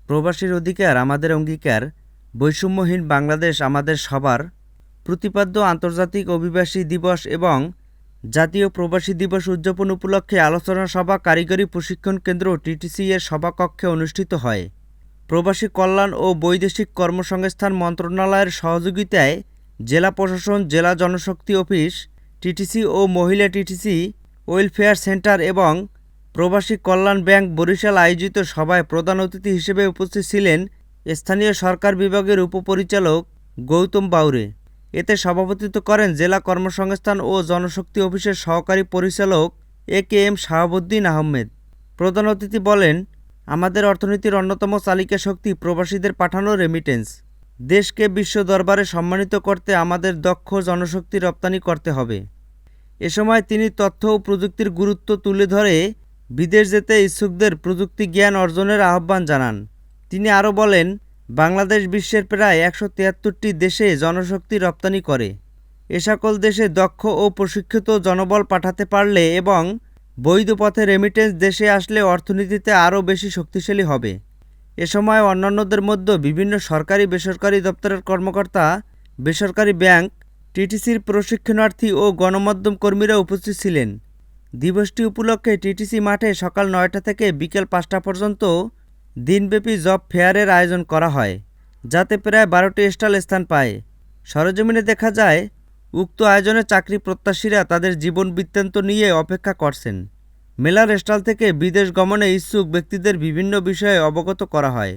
প্রবাসীর অধিকার আমাদের অঙ্গীকার, বৈষম্যহীন বাংলাদেশ আমাদের সবার প্রতিপাদ্য আন্তর্জাতিক অভিবাসী দিবস এবং জাতীয় প্রবাসী দিবস উদযাপন উপলক্ষে আলোচনা সভা কারিগরি প্রশিক্ষণ কেন্দ্র টিটিসি এর সভাকক্ষে অনুষ্ঠিত হয়। প্রবাসী কল্যাণ ও বৈদেশিক কর্মসংস্থান মন্ত্রণালয়ের সহযোগিতায় জেলা প্রশাসন, জেলা জনশক্তি অফিস, টিটিসি ও মহিলা টিটিসি ওয়েলফেয়ার সেন্টার এবং প্রবাসী কল্যাণ ব্যাংক বরিশাল আয়োজিত সভায় প্রধান অতিথি হিসেবে উপস্থিত ছিলেন স্থানীয় সরকার বিভাগের উপপরিচালক গৌতম বাউরে। এতে সভাপতিত্ব করেন জেলা কর্মসংস্থান ও জনশক্তি অফিসের সহকারী পরিচালক এ.কে.এম. শাহাবুদ্দিন আহমেদ। প্রধান অতিথি বলেন, আমাদের অর্থনীতির অন্যতম চালিকা শক্তি প্রবাসীদের পাঠানো রেমিটেন্স। দেশকে বিশ্ব দরবারে সম্মানিত করতে আমাদের দক্ষ জনশক্তি রপ্তানি করতে হবে। এ সময় তিনি তথ্য ও প্রযুক্তির গুরুত্ব তুলে ধরে বিদেশ যেতে ইচ্ছুকদের প্রযুক্তি জ্ঞান অর্জনের আহ্বান জানান। তিনি আরও বলেন, বাংলাদেশ বিশ্বের প্রায় ১৭৩টি দেশে জনশক্তি রপ্তানি করে। এ সকল দেশে দক্ষ ও প্রশিক্ষিত জনবল পাঠাতে পারলে এবং বৈধ পথে রেমিটেন্স দেশে আসলে অর্থনীতিতে আরও বেশি শক্তিশালী হবে। এ সময় অন্যান্যদের মধ্যে বিভিন্ন সরকারি বেসরকারি দপ্তরের কর্মকর্তা, বেসরকারি ব্যাংক, টিটিসির প্রশিক্ষণার্থী ও গণমাধ্যম কর্মীরা উপস্থিত ছিলেন। দিবসটি উপলক্ষে টিটিসি মাঠে সকাল ৯টা থেকে বিকেল ৫টা পর্যন্ত দিনব্যাপী জব ফেয়ারের আয়োজন করা হয়, যাতে প্রায় ১২টি স্টল স্থান পায়। সরেজমিনে দেখা যায়, উক্ত আয়োজনে চাকরি প্রত্যাশীরা তাদের জীবন বৃত্তান্ত নিয়ে অপেক্ষা করছেন। মেলার স্টল থেকে বিদেশ গমনে ইচ্ছুক ব্যক্তিদের বিভিন্ন বিষয়ে অবগত করা হয়।